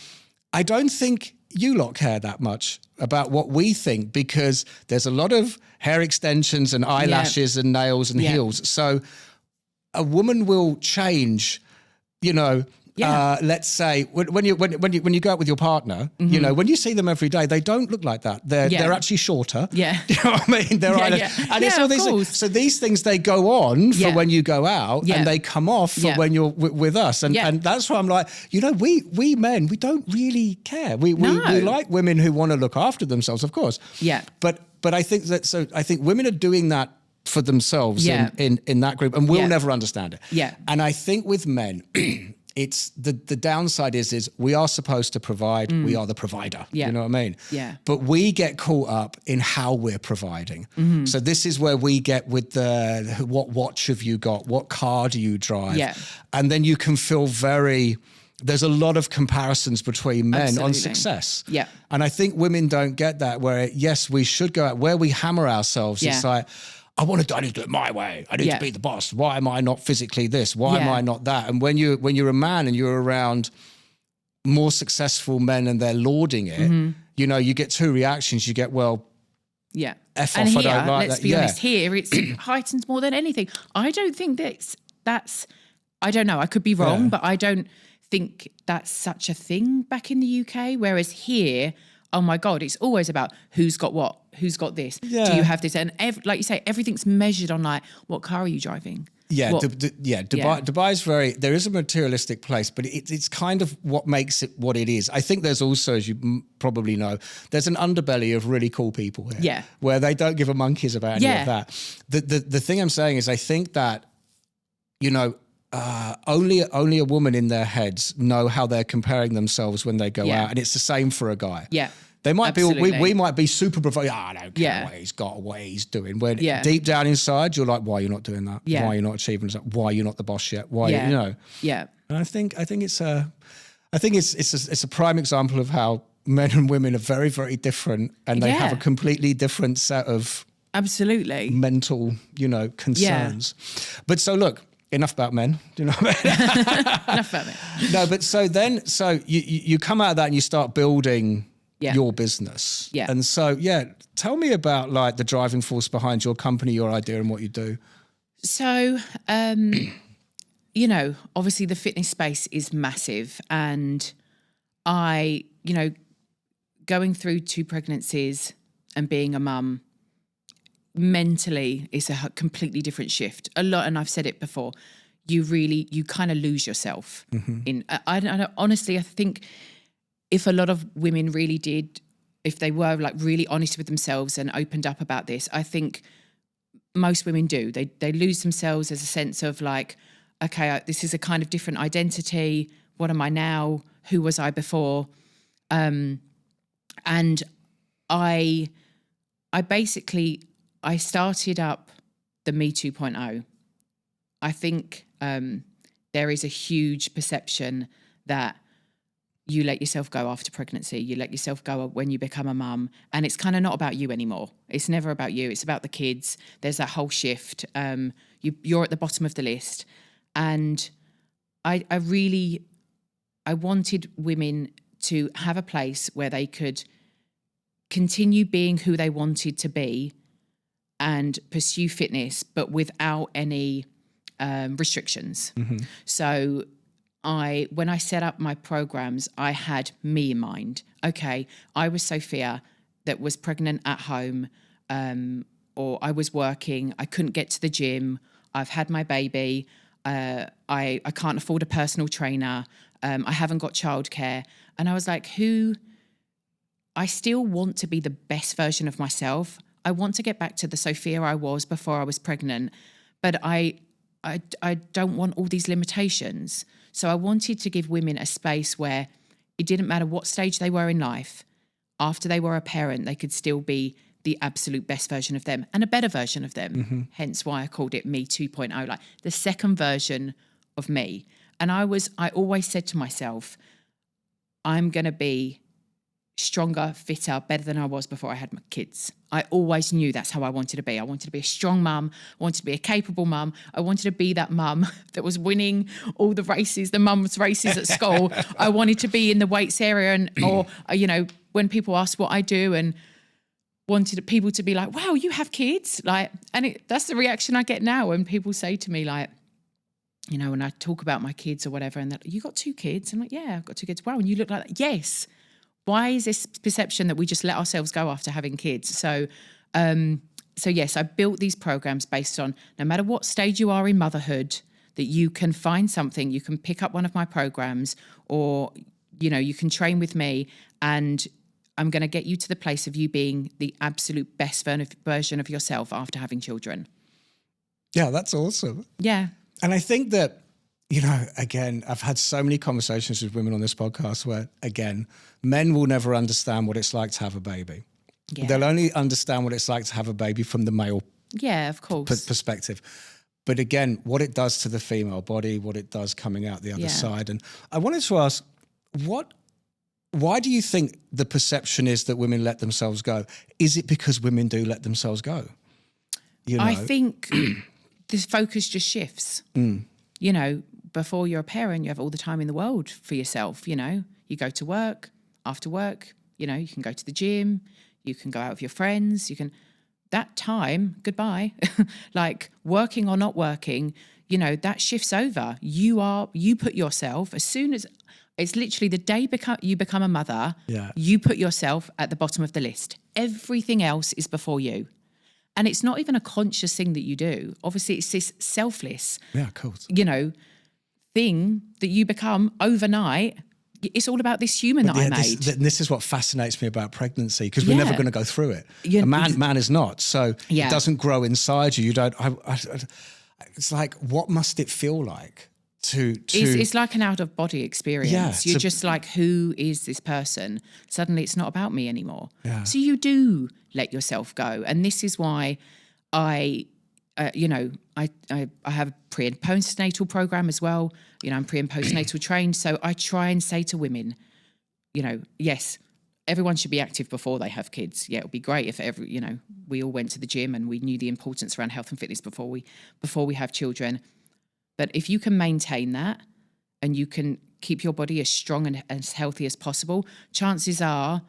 I don't think you lot care that much about what we think, because there's a lot of hair extensions and eyelashes and nails and heels. So a woman will change, you know. Let's say when you go out with your partner, you know, when you see them every day, they don't look like that. They're actually shorter. Yeah, you know what I mean? They're and it's all these things. So these things, they go on for when you go out, and they come off for when you're with us. And that's why I'm like, you know, we men, we don't really care. We like women who want to look after themselves, of course. Yeah. But I think that, so I think women are doing that for themselves in that group, and we'll never understand it. Yeah. And I think with men, it's the downside is we are supposed to provide. We are the provider. You know what I mean? Yeah. But we get caught up in how we're providing. So this is where we get with the, what watch have you got? What car do you drive? Yeah. And then you can feel there's a lot of comparisons between men on success. Yeah. And I think women don't get that, where yes, we should go out, where we hammer ourselves. It's like, I need to do it my way. I need to be the boss. Why am I not physically this? Why am I not that? And when you're a man and you're around more successful men and they're lauding it, you know, you get 2 reactions. You get, well, Yeah. F and off, here, I don't like let's that. be honest, here it's heightened more than anything. I don't think that's I don't know, I could be wrong, but I don't think that's such a thing back in the UK. Whereas here, oh my God, it's always about who's got what, who's got this. Yeah. Do you have this? And like you say, everything's measured on like, what car are you driving? Yeah, Dubai is there is a materialistic place, but it's kind of what makes it what it is. I think there's also, as you probably know, there's an underbelly of really cool people here. Yeah. Where they don't give a monkeys about any of that. The thing I'm saying is I think that, you know, only a woman in their heads know how they're comparing themselves when they go out. And it's the same for a guy. Yeah. They might be, we might be super provoking. I don't care what he's got or what he's doing. When deep down inside, you're like, why are you not doing that? Yeah. Why are you not achieving that? Why are you not the boss yet? Why, you know? Yeah. And I think it's a prime example of how men and women are very, very different, and they have a completely different set of mental, you know, concerns. Yeah. But so look, enough about men. Do you know what I mean? Enough about men. No, but so you come out of that and you start building your business. Yeah. And so, tell me about like the driving force behind your company, your idea, and what you do. So, you know, obviously the fitness space is massive, and I, you know, going through 2 pregnancies and being a mum, mentally is a completely different shift. A lot, and I've said it before, you kind of lose yourself in, I don't, honestly, I think if a lot of women really did, if they were like really honest with themselves and opened up about this, I think most women do. They lose themselves as a sense of like, okay, this is a kind of different identity. What am I now? Who was I before? And I started up the Me 2.0. I think there is a huge perception that you let yourself go after pregnancy. You let yourself go when you become a mum. And it's kind of not about you anymore. It's never about you. It's about the kids. There's that whole shift. You're at the bottom of the list. And I wanted women to have a place where they could continue being who they wanted to be and pursue fitness, but without any restrictions. So when I set up my programs, I had me in mind. Okay, I was Sophia that was pregnant at home, or I was working, I couldn't get to the gym, I've had my baby, I can't afford a personal trainer, I haven't got childcare. And I was like, I still want to be the best version of myself. I want to get back to the Sophia I was before I was pregnant, but I don't want all these limitations. So I wanted to give women a space where it didn't matter what stage they were in life. After they were a parent, they could still be the absolute best version of them and a better version of them. Hence why I called it Me 2.0, like the second version of me. And I always said to myself, I'm going to be stronger, fitter, better than I was before I had my kids. I always knew that's how I wanted to be. I wanted to be a strong mum. I wanted to be a capable mum. I wanted to be that mum that was winning all the races, the mums races at school. I wanted to be in the weights area or, you know, when people ask what I do, and wanted people to be like, wow, you have kids? Like, and that's the reaction I get now when people say to me like, you know, when I talk about my kids or whatever, and they're like, you got 2 kids? I'm like, yeah, I've got 2 kids. Wow, and you look like that. Yes. Why is this perception that we just let ourselves go after having kids? So yes, I built these programs based on no matter what stage you are in motherhood, that you can find something, you can pick up one of my programs, or, you know, you can train with me, and I'm going to get you to the place of you being the absolute best version of yourself after having children. Yeah, that's awesome. Yeah. And I think that, you know, again, I've had so many conversations with women on this podcast where, again, men will never understand what it's like to have a baby. Yeah. They'll only understand what it's like to have a baby from the male of course perspective. But again, what it does to the female body, what it does coming out the other side. And I wanted to ask, why do you think the perception is that women let themselves go? Is it because women do let themselves go? You know? I think this focus just shifts. You know, before you're a parent, you have all the time in the world for yourself. You know, you go to work, after work, you know, you can go to the gym, you can go out with your friends, that time, goodbye. Like working or not working, that shift's over. You put yourself, as soon as, it's literally the day you become a mother, you put yourself at the bottom of the list. Everything else is before you. And it's not even a conscious thing that you do. Obviously, it's this selfless, thing that you become overnight. It's all about this human that I made. This is what fascinates me about pregnancy, because we're never going to go through it. A man is not. So it doesn't grow inside you. You don't. It's like, what must it feel like to? It's like an out of body experience. You're just like, who is this person? Suddenly, it's not about me anymore. Yeah. So you do let yourself go, and this is why I have a pre and postnatal program as well. I'm pre and postnatal trained. So I try and say to women, yes, everyone should be active before they have kids. Yeah, it would be great if we all went to the gym and we knew the importance around health and fitness before we have children. But if you can maintain that and you can keep your body as strong and as healthy as possible, chances are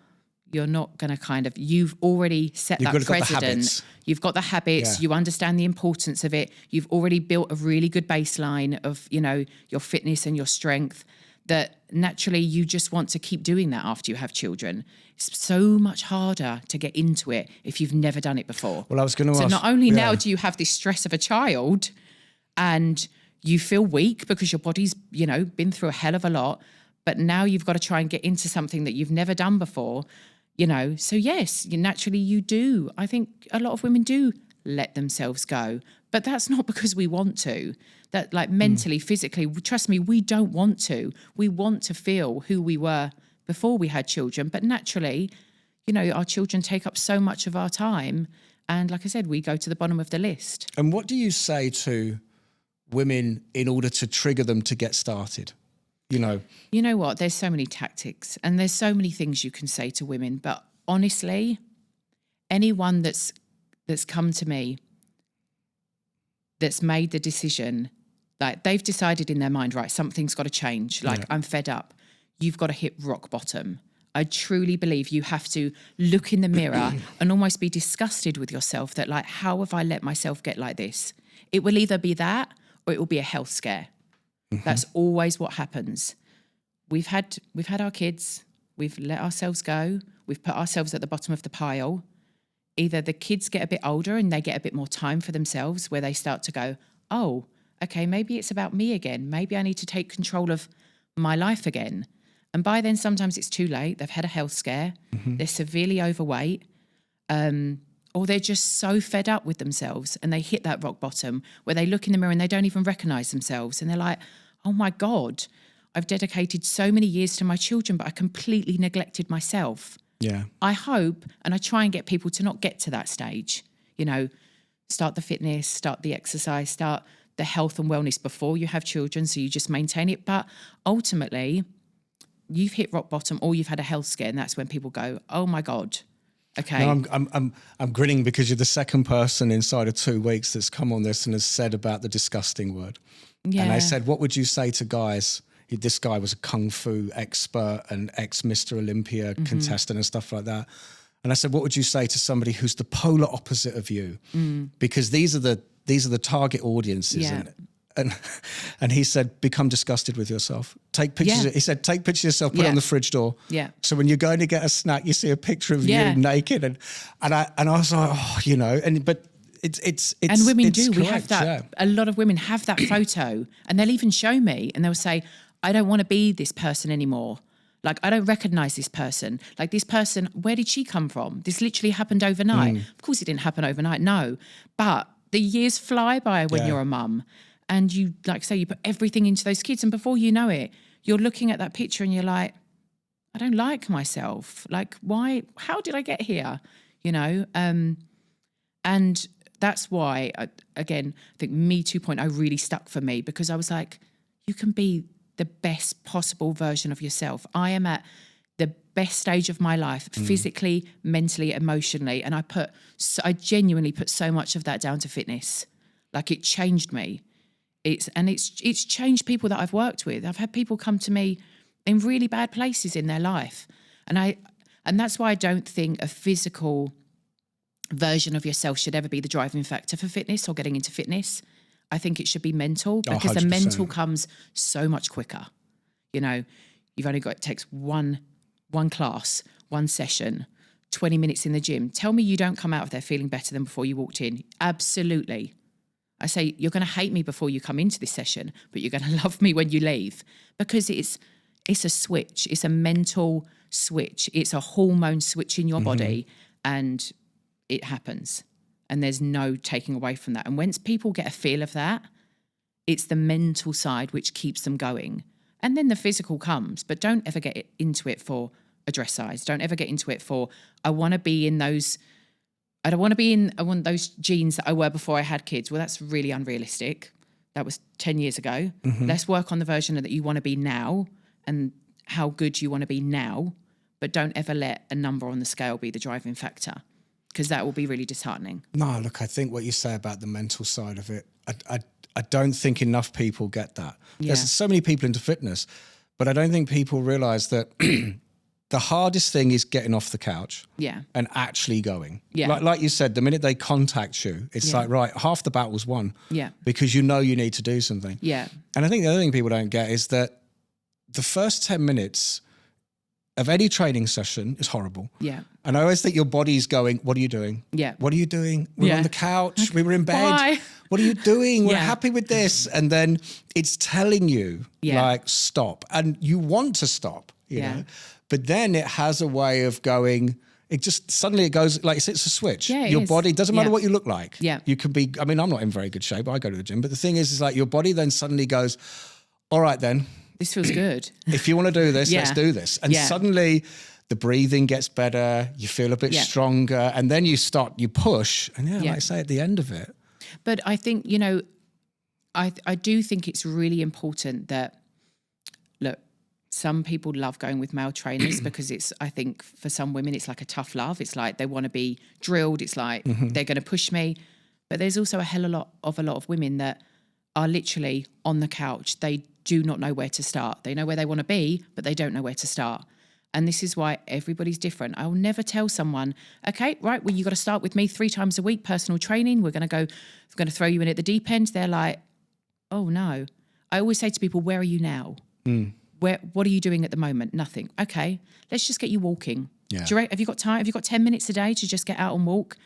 you're not going to you've already set that precedent. You've got the habits. You understand the importance of it. You've already built a really good baseline of, your fitness and your strength, that naturally you just want to keep doing that after you have children. It's so much harder to get into it if you've never done it before. Well, I was going to ask. So not only now do you have this stress of a child and you feel weak because your body's, been through a hell of a lot, but now you've got to try and get into something that you've never done before. So yes, naturally you do. I think a lot of women do let themselves go, but that's not because we want to. That mentally, physically, trust me, we don't want to. We want to feel who we were before we had children, but naturally, our children take up so much of our time. And like I said, we go to the bottom of the list. And what do you say to women in order to trigger them to get started? You know what? There's so many tactics and there's so many things you can say to women. But honestly, anyone that's come to me that's made the decision, like they've decided in their mind, right, something's got to change. Like I'm fed up. You've got to hit rock bottom. I truly believe you have to look in the mirror and almost be disgusted with yourself that how have I let myself get like this? It will either be that or it will be a health scare. That's always what happens. We've had our kids. We've let ourselves go. We've put ourselves at the bottom of the pile. Either the kids get a bit older and they get a bit more time for themselves, where they start to go, oh, okay, maybe it's about me again. Maybe I need to take control of my life again. And by then, sometimes it's too late. They've had a health scare. They're severely overweight. Or they're just so fed up with themselves and they hit that rock bottom where they look in the mirror and they don't even recognize themselves. And they're like, oh my God, I've dedicated so many years to my children, but I completely neglected myself. Yeah. I hope, and I try and get people to not get to that stage. Start the fitness, start the exercise, start the health and wellness before you have children, so you just maintain it. But ultimately, you've hit rock bottom or you've had a health scare, and that's when people go, oh my God. Okay. No, I'm grinning because you're the second person inside of 2 weeks that's come on this and has said about the disgusting word. Yeah. And I said, what would you say to guys? This guy was a kung fu expert and ex-Mr. Olympia contestant and stuff like that. And I said, what would you say to somebody who's the polar opposite of you? Because these are the target audiences. Yeah. And he said, become disgusted with yourself. Take pictures. Yeah. He said, take pictures of yourself, put it on the fridge door. Yeah. So when you're going to get a snack, you see a picture of you naked. And I was like, oh, but it's and women do. Correct, we have that. Yeah. A lot of women have that photo, and they'll even show me, and they'll say, I don't want to be this person anymore. Like, I don't recognize this person. Like, this person, where did she come from? This literally happened overnight. Of course it didn't happen overnight, no. But the years fly by when you're a mum. And you, like say, you put everything into those kids. And before you know it, you're looking at that picture and you're like, I don't like myself. Like, why? How did I get here? And that's why, again, I think Me 2.0 really stuck for me, because I was like, you can be the best possible version of yourself. I am at the best stage of my life, physically, mentally, emotionally. And I genuinely put so much of that down to fitness. Like, it changed me. It's changed people that I've worked with. I've had people come to me in really bad places in their life. And I And that's why I don't think a physical version of yourself should ever be the driving factor for fitness or getting into fitness. I think it should be mental, because the mental comes so much quicker. You know, you've only got, it takes one class, one session, 20 minutes in the gym. Tell me you don't come out of there feeling better than before you walked in. Absolutely. I say, you're going to hate me before you come into this session, but you're going to love me when you leave, because it's a switch. It's a mental switch. It's a hormone switch in your body, and it happens. And there's no taking away from that. And once people get a feel of that, it's the mental side which keeps them going. And then the physical comes, but don't ever get into it for a dress size. Don't ever get into it for, I don't want to be in those jeans that I wore before I had kids. Well, that's really unrealistic. That was 10 years ago. Let's work on the version that you want to be now and how good you want to be now. But don't ever let a number on the scale be the driving factor, because that will be really disheartening. No, look, I think what you say about the mental side of it, I don't think enough people get that. Yeah. There's so many people into fitness, but I don't think people realise that the hardest thing is getting off the couch and actually going. Yeah. Like you said, the minute they contact you, it's like, right, half the battle's won. Yeah. Because you know you need to do something. Yeah. And I think the other thing people don't get is that the first 10 minutes of any training session is horrible. Yeah. And I always think your body's going, what are you doing? Yeah. What are you doing? We're on the couch. We were in bed. Why? What are you doing? We're happy with this. And then it's telling you, like, stop. And you want to stop, you know. But then it has a way of going, it just suddenly it goes, like it's a switch. Yeah, your body, doesn't matter what you look like. Yeah. You can be, I mean, I'm not in very good shape. I go to the gym. But the thing is like your body then suddenly goes, all right then. This feels good. If you want to do this, let's do this. And suddenly the breathing gets better, you feel a bit stronger, and then you push, and like I say, at the end of it. But I think, you know, I do think it's really important that, look, some people love going with male trainers because I think for some women, it's like a tough love. It's like they want to be drilled. It's like they're going to push me. But there's also a lot of women that are literally on the couch. They do not know where to start. They know where they want to be, but they don't know where to start. And this is why everybody's different. I'll never tell someone, okay, right, well, you got to start with me 3 times a week, personal training. We're going to throw you in at the deep end. They're like, oh no. I always say to people, where are you now? What are you doing at the moment? Nothing. Okay, let's just get you walking. Yeah. Have you got time? Have you got 10 minutes a day to just get out and walk?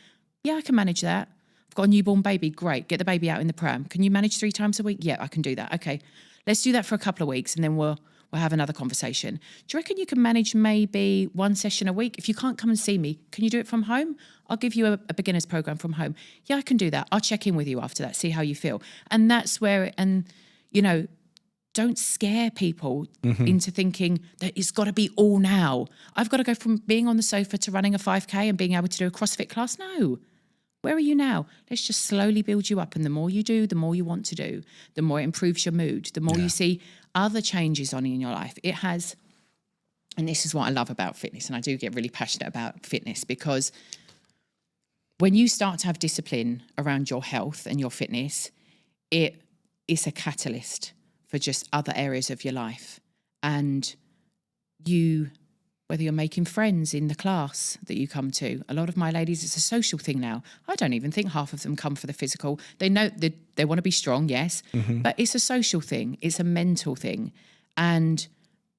Yeah, I can manage that. I've got a newborn baby. Great. Get the baby out in the pram. Can you manage 3 times a week? Yeah, I can do that. Okay, let's do that for a couple of weeks and then we'll have another conversation. Do you reckon you can manage maybe 1 session a week? If you can't come and see me, can you do it from home? I'll give you a beginner's program from home. Yeah, I can do that. I'll check in with you after that, see how you feel. And that's where, you know, don't scare people into thinking that it's got to be all now. I've got to go from being on the sofa to running a 5K and being able to do a CrossFit class. No. Where are you now? Let's just slowly build you up. And the more you do, the more you want to do, the more it improves your mood, the more you see other changes on in your life. It has, and this is what I love about fitness, and I do get really passionate about fitness, because when you start to have discipline around your health and your fitness, it's a catalyst for just other areas of your life. And whether you're making friends in the class that you come to, a lot of my ladies, it's a social thing now. I don't even think half of them come for the physical. They know they want to be strong, yes, but it's a social thing. It's a mental thing. And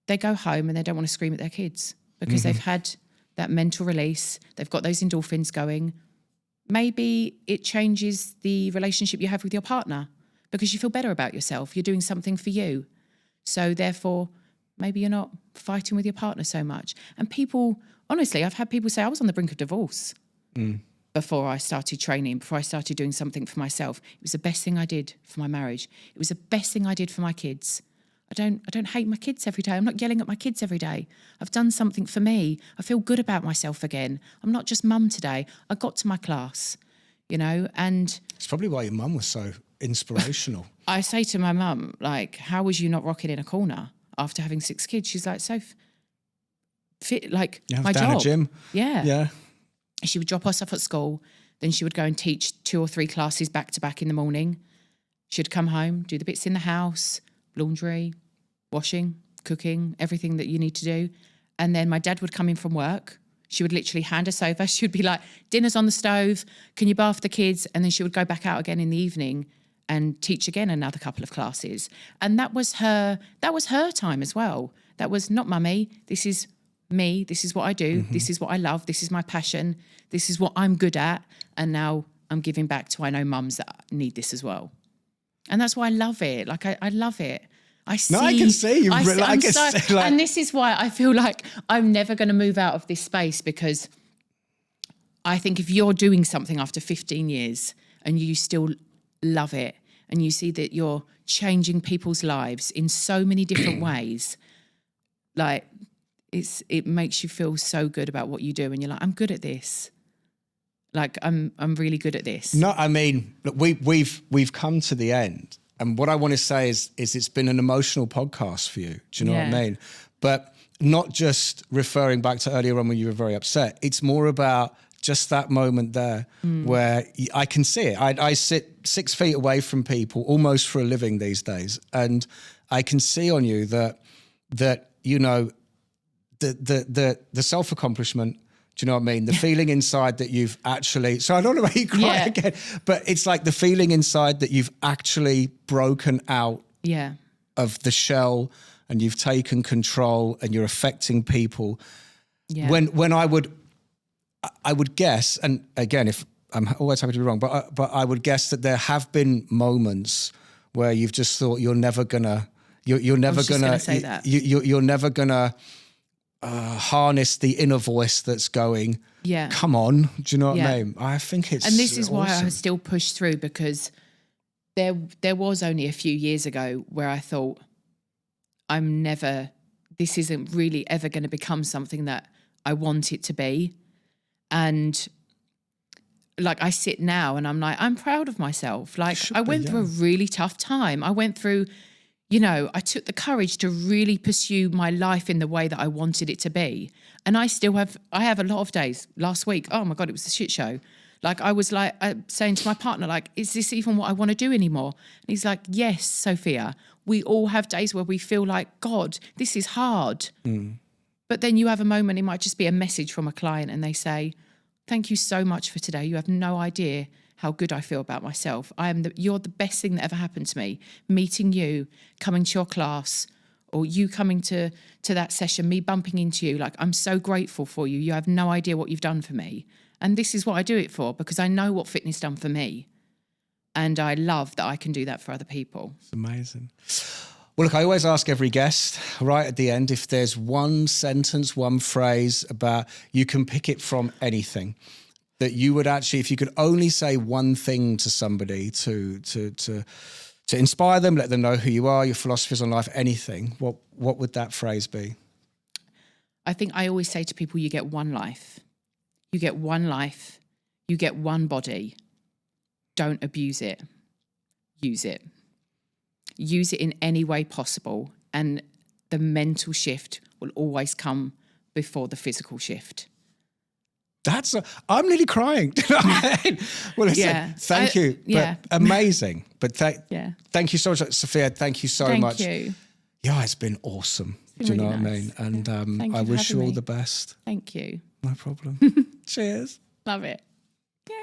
they go home and they don't want to scream at their kids because they've had that mental release. They've got those endorphins going. Maybe it changes the relationship you have with your partner because you feel better about yourself. You're doing something for you. So therefore, maybe you're not fighting with your partner so much. And people, honestly, I've had people say I was on the brink of divorce before I started training, before I started doing something for myself. It was the best thing I did for my marriage. It was the best thing I did for my kids. I don't hate my kids every day. I'm not yelling at my kids every day. I've done something for me. I feel good about myself again. I'm not just mum today. I got to my class, you know, and... It's probably why your mum was so inspirational. I say to my mum, like, how was you not rocking in a corner after having 6 kids? She's like, Soph, fit, like, my down job. a gym. Yeah. She would drop us off at school. Then she would go and teach 2 or 3 classes back to back in the morning. She'd come home, do the bits in the house, laundry, washing, cooking, everything that you need to do. And then my dad would come in from work She would literally hand us over. She would be like, dinner's on the stove. Can you bath the kids? And then she would go back out again in the evening and teach again another couple of classes. And that was her time as well. That was not mummy. This is me. This is what I do. This is what I love. This is my passion. This is what I'm good at. And now I'm giving back to, I know mums that need this as well. And that's why I love it. Like, I love it. I can see you. And this is why I feel like I'm never going to move out of this space, because I think if you're doing something after 15 years and you still love it and you see that you're changing people's lives in so many different ways, like it makes you feel so good about what you do, and you're like, I'm good at this. Like I'm really good at this. No, I mean, look, we've come to the end. And what I want to say is it's been an emotional podcast for you. Do you know what I mean? But not just referring back to earlier on when you were very upset. It's more about just that moment there where I can see it. I sit 6 feet away from people almost for a living these days. And I can see on you that you know, the self-accomplishment, do you know what I mean? The feeling inside that you've actually, so I don't know why you cry again, but it's like the feeling inside that you've actually broken out of the shell and you've taken control and you're affecting people. Yeah. When I would guess, and again, if I'm always happy to be wrong, but I would guess that there have been moments where you've just thought you're never gonna harness the inner voice that's going, come on, do you know what I mean? I think it's and this is awesome. why I still push through, because there was only a few years ago where I thought, this isn't really ever going to become something that I want it to be. And like I sit now and I'm like, I'm proud of myself. Like I went through a really tough time. I went through, you know, I took the courage to really pursue my life in the way that I wanted it to be. And I have a lot of days. Last week, oh my God, it was a shit show. Like I was like saying to my partner, like, is this even what I want to do anymore? And he's like, yes, Sophia, we all have days where we feel like, God, this is hard. But then you have a moment, it might just be a message from a client and they say, thank you so much for today. You have no idea how good I feel about myself. You're the best thing that ever happened to me. Meeting you, coming to your class, or you coming to that session, me bumping into you. Like, I'm so grateful for you. You have no idea what you've done for me. And this is what I do it for, because I know what fitness done for me. And I love that I can do that for other people. It's amazing. Well, look, I always ask every guest right at the end if there's one sentence, one phrase about, you can pick it from anything, that you would actually, if you could only say one thing to somebody to inspire them, let them know who you are, your philosophies on life, anything, what would that phrase be? I think I always say to people, you get one life. You get one life. You get one body. Don't abuse it. Use it. Use it in any way possible. And the mental shift will always come before the physical shift. I'm nearly crying. Well, listen, thank you. But amazing. But thank you so much, Sophia. Thank you so much. Thank you. Yeah, it's been awesome. Do you know what I mean? And I wish you all the best. Thank you. No problem. Cheers. Love it. Yay.